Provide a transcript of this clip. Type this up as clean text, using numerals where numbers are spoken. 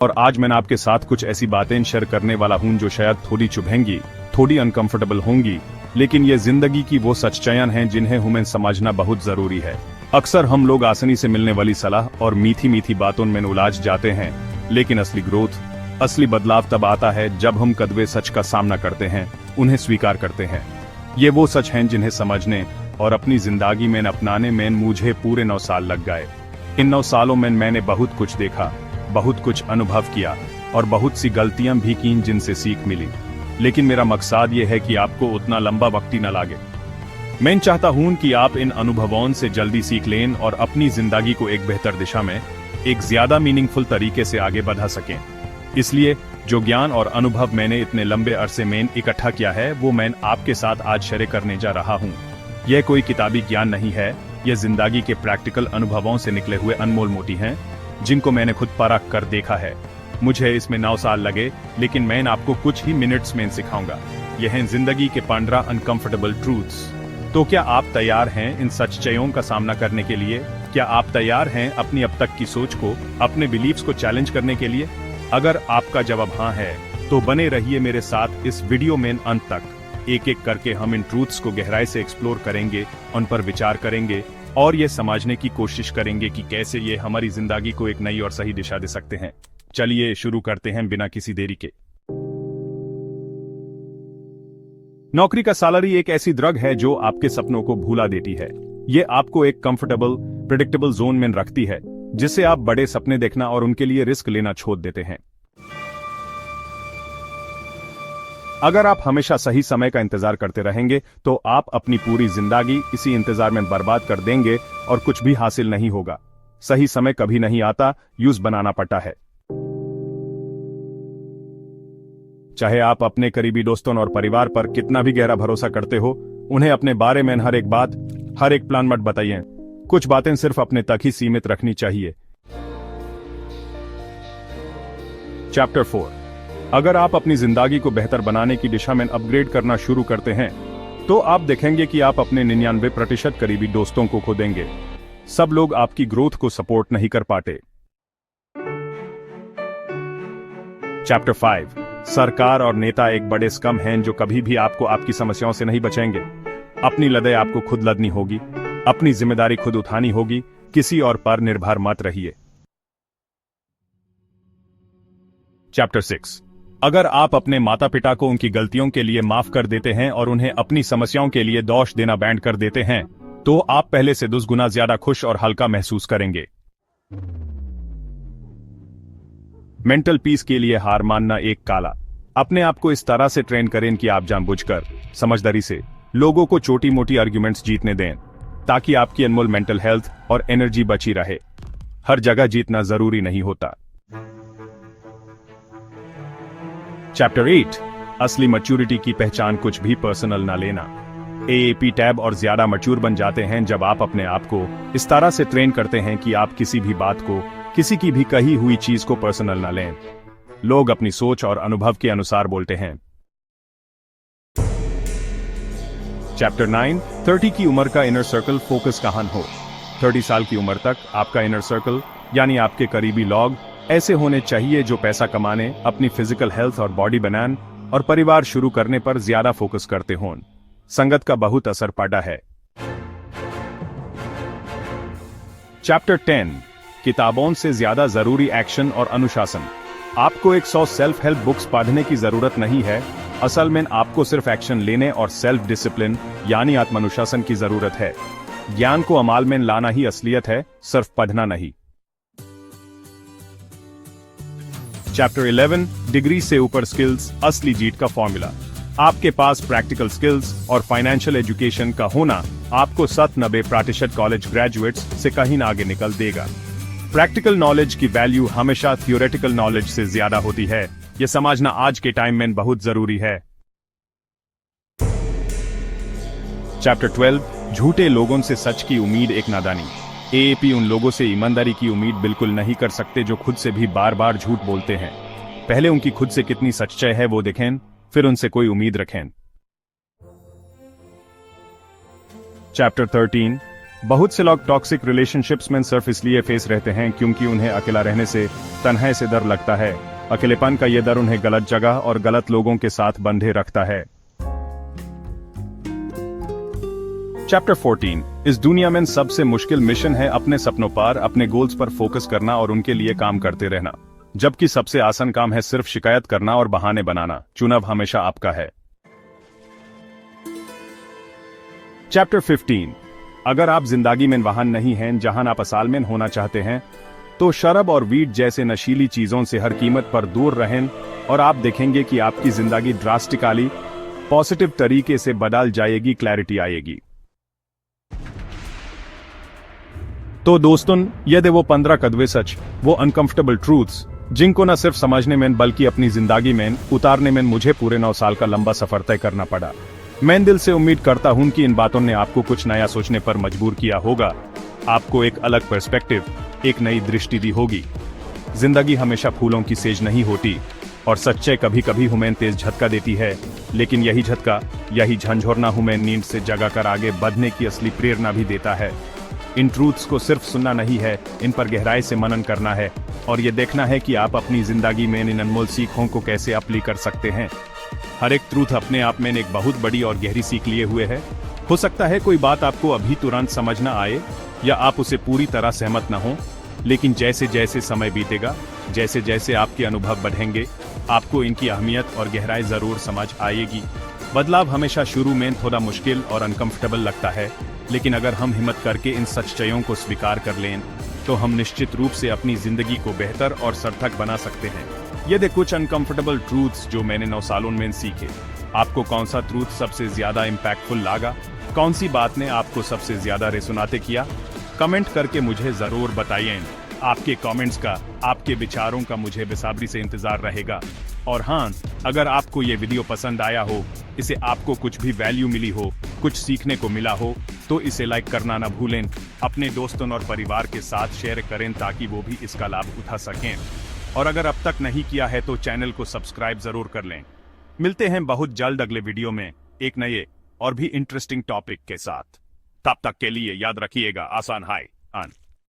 और आज मैं आपके साथ कुछ ऐसी बातें शेयर करने वाला हूं जो शायद थोड़ी चुभेंगी, थोड़ी अनकंफर्टेबल होंगी, लेकिन ये जिंदगी की वो सच्चाइयां हैं जिन्हें हमें समझना बहुत जरूरी है। अक्सर हम लोग आसानी से मिलने वाली सलाह और मीठी मीठी बातों में उलझ जाते हैं, लेकिन असली ग्रोथ, असली बदलाव तब आता है जब हम कड़वे सच का सामना करते हैं, उन्हें स्वीकार करते हैं। ये वो सच हैं जिन्हें समझने और अपनी जिंदगी में अपनाने में मुझे पूरे 9 साल लग गए। इन 9 सालों में मैंने बहुत कुछ देखा, बहुत कुछ अनुभव किया और बहुत सी गलतियां भी की जिनसे सीख मिली। लेकिन मेरा मकसद ये है कि आपको उतना लंबा वक्त ही न लगे। मैं चाहता हूं कि आप इन अनुभवों से जल्दी सीख लें और अपनी जिंदगी को एक बेहतर दिशा में, एक ज्यादा मीनिंगफुल तरीके से आगे बढ़ा सकें। इसलिए जो ज्ञान और अनुभव मैंने इतने लंबे अरसे में इकट्ठा किया है, वो मैं आपके साथ आज शेयर करने जा रहा हूँ। यह कोई किताबी ज्ञान नहीं है, यह जिंदगी के प्रैक्टिकल अनुभवों से निकले हुए अनमोल मोती हैं, जिनको मैंने खुद परख कर देखा है। मुझे इसमें 9 साल लगे, लेकिन मैं आपको कुछ ही मिनट्स में सिखाऊंगा। यह हैं जिंदगी के 15 अनकंफर्टेबल ट्रूथ्स। तो क्या आप तैयार हैं इन सच्चाइयों का सामना करने के लिए? क्या आप तैयार हैं अपनी अब तक की सोच को, अपने बिलीव्स को चैलेंज करने के लिए? अगर आपका जवाब हाँ है, तो बने रहिए मेरे साथ इस वीडियो में अंत तक। एक एक करके हम इन ट्रूथ्स को गहराई से एक्सप्लोर करेंगे, उन पर विचार करेंगे और ये समझने की कोशिश करेंगे कि कैसे ये हमारी जिंदगी को एक नई और सही दिशा दे सकते हैं। चलिए शुरू करते हैं बिना किसी देरी के। नौकरी का सैलरी एक ऐसी ड्रग है जो आपके सपनों को भुला देती है। ये आपको एक कंफर्टेबल, प्रेडिक्टेबल जोन में रखती है, जिससे आप बड़े सपने देखना और उनके लिए रिस्क लेना छोड़ देते हैं। अगर आप हमेशा सही समय का इंतजार करते रहेंगे, तो आप अपनी पूरी जिंदगी इसी इंतजार में बर्बाद कर देंगे और कुछ भी हासिल नहीं होगा। सही समय कभी नहीं आता, यूज बनाना पड़ता है। चाहे आप अपने करीबी दोस्तों और परिवार पर कितना भी गहरा भरोसा करते हो, उन्हें अपने बारे में हर एक बात, हर एक प्लान मत बताइए। कुछ बातें सिर्फ अपने तक ही सीमित रखनी चाहिए। चैप्टर 4। अगर आप अपनी जिंदगी को बेहतर बनाने की दिशा में अपग्रेड करना शुरू करते हैं, तो आप देखेंगे कि आप अपने 99% करीबी दोस्तों को खो देंगे। सब लोग आपकी ग्रोथ को सपोर्ट नहीं कर पाते। चैप्टर 5। सरकार और नेता एक बड़े स्कम हैं जो कभी भी आपको आपकी समस्याओं से नहीं बचाएंगे। अपनी लड़ाई आपको खुद लड़नी होगी, अपनी जिम्मेदारी खुद उठानी होगी, किसी और पर निर्भर मत रहिए। चैप्टर 6। अगर आप अपने माता पिता को उनकी गलतियों के लिए माफ कर देते हैं और उन्हें अपनी समस्याओं के लिए दोष देना बैंड कर देते हैं, तो आप पहले से 10 गुना ज्यादा खुश और हल्का महसूस करेंगे। मेंटल पीस के लिए हार मानना एक काला। अपने आप को इस तरह से ट्रेन करें कि आप जानबूझकर, समझदारी से लोगों को छोटी मोटी आर्ग्यूमेंट्स जीतने दें, ताकि आपकी अनमोल मेंटल हेल्थ और एनर्जी बची रहे। हर जगह जीतना जरूरी नहीं होता। चैप्टर 8। असली मैच्योरिटी की पहचान कुछ भी पर्सनल ना लेना। एएपी टैब और ज्यादा मैच्योर बन जाते हैं जब आप अपने आप को इस तरह से ट्रेन करते हैं कि आप किसी भी बात को, किसी की भी कही हुई चीज को पर्सनल ना लें। लोग अपनी सोच और अनुभव के अनुसार बोलते हैं। चैप्टर 9। 30 की उम्र का इनर सर्कल फोकस कहां हो। 30 साल की उम्र तक आपका इनर सर्कल, यानी आपके करीबी लोग ऐसे होने चाहिए जो पैसा कमाने, अपनी फिजिकल हेल्थ और बॉडी बनाने और परिवार शुरू करने पर ज्यादा फोकस करते हों। संगत का बहुत असर पड़ा है। चैप्टर 10। किताबों से ज्यादा जरूरी एक्शन और अनुशासन। आपको 100 सेल्फ हेल्प बुक्स पढ़ने की जरूरत नहीं है। असल में आपको सिर्फ एक्शन लेने और सेल्फ डिसिप्लिन यानी आत्मानुशासन की जरूरत है। ज्ञान को अमल में लाना ही असलियत है, सिर्फ पढ़ना नहीं। चैप्टर 11। डिग्री से ऊपर स्किल्स, असली जीत का फॉर्मूला। आपके पास प्रैक्टिकल स्किल्स और फाइनेंशियल एजुकेशन का होना आपको 97% कॉलेज ग्रेजुएट्स से कहीं न आगे निकल देगा। प्रैक्टिकल नॉलेज की वैल्यू हमेशा थियोरेटिकल नॉलेज से ज्यादा होती है। यह समझना आज के टाइम में बहुत जरूरी है। चैप्टर 12। झूठे लोगों से सच की उम्मीद एक नादानी। एएपी उन लोगों से ईमानदारी की उम्मीद बिल्कुल नहीं कर सकते जो खुद से भी बार बार झूठ बोलते हैं। पहले उनकी खुद से कितनी सच्चाई है वो देखें, फिर उनसे कोई उम्मीद रखें। चैप्टर 13। बहुत से लोग टॉक्सिक रिलेशनशिप्स में सिर्फ इसलिए फेस रहते हैं क्योंकि उन्हें अकेला रहने से, तन्हाई से डर लगता है। अकेलेपन का ये डर उन्हें गलत जगह और गलत लोगों के साथ बंधे रखता है। चैप्टर 14। इस दुनिया में सबसे मुश्किल मिशन है अपने सपनों पर, अपने गोल्स पर फोकस करना और उनके लिए काम करते रहना, जबकि सबसे आसान काम है सिर्फ शिकायत करना और बहाने बनाना। चुनाव हमेशा आपका है। चैप्टर 15। अगर आप जिंदगी में वहां नहीं हैं जहां आप असल में होना चाहते हैं, तो शराब और वीड जैसे नशीली चीजों से हर कीमत पर दूर रहें और आप देखेंगे कि आपकी जिंदगी ड्रास्टिकली पॉजिटिव तरीके से बदल जाएगी, क्लैरिटी आएगी। तो दोस्तों, ये थे वो 15 कड़वे सच, वो अनकंफर्टेबल ट्रूथ्स, जिनको न सिर्फ समझने में बल्कि अपनी जिंदगी में उतारने में मुझे पूरे 9 साल का लंबा सफर तय करना पड़ा। मैं दिल से उम्मीद करता हूं कि इन बातों ने आपको कुछ नया सोचने पर मजबूर किया होगा, आपको एक अलग पर्सपेक्टिव, एक नई दृष्टि दी होगी। जिंदगी हमेशा फूलों की सेज नहीं होती और सच्चाई कभी कभी हमें तेज झटका देती है, लेकिन यही झटका, यही झंझोरना हमें नींद से जगाकर आगे बढ़ने की असली प्रेरणा भी देता है। इन ट्रूथ्स को सिर्फ सुनना नहीं है, इन पर गहराई से मनन करना है और ये देखना है कि आप अपनी जिंदगी में इन अनमोल सीखों को कैसे अप्लाई कर सकते हैं। हर एक ट्रूथ अपने आप में एक बहुत बड़ी और गहरी सीख लिए हुए है। हो सकता है कोई बात आपको अभी तुरंत समझ ना आए या आप उसे पूरी तरह सहमत ना हो, लेकिन जैसे जैसे समय बीतेगा, जैसे जैसे आपके अनुभव बढ़ेंगे, आपको इनकी अहमियत और गहराई जरूर समझ आएगी। बदलाव हमेशा शुरू में थोड़ा मुश्किल और अनकंफर्टेबल लगता है, लेकिन अगर हम हिम्मत करके इन सच्चाइयों को स्वीकार कर लें, तो हम निश्चित रूप से अपनी जिंदगी को बेहतर और सार्थक बना सकते हैं। ये थे कुछ अनकंफर्टेबल ट्रूथ्स जो मैंने 9 सालों में सीखे। आपको कौन सा ट्रूथ सबसे ज्यादा इम्पैक्टफुल लगा? कौन सी बात ने आपको सबसे ज्यादा रेसोनाते किया? कमेंट करके मुझे जरूर बताइए। आपके कमेंट्स का, आपके विचारों का मुझे बेसब्री से इंतजार रहेगा। और हाँ, अगर आपको ये वीडियो पसंद आया हो, इसे आपको कुछ भी वैल्यू मिली हो, कुछ सीखने को मिला हो, तो इसे लाइक करना ना भूलें। अपने दोस्तों और परिवार के साथ शेयर करें ताकि वो भी इसका लाभ उठा सकें। और अगर अब तक नहीं किया है तो चैनल को सब्सक्राइब जरूर कर लें। मिलते हैं बहुत जल्द अगले वीडियो में एक नए और भी इंटरेस्टिंग टॉपिक के साथ। तब तक के लिए याद रखिएगा, आसान हाय आन।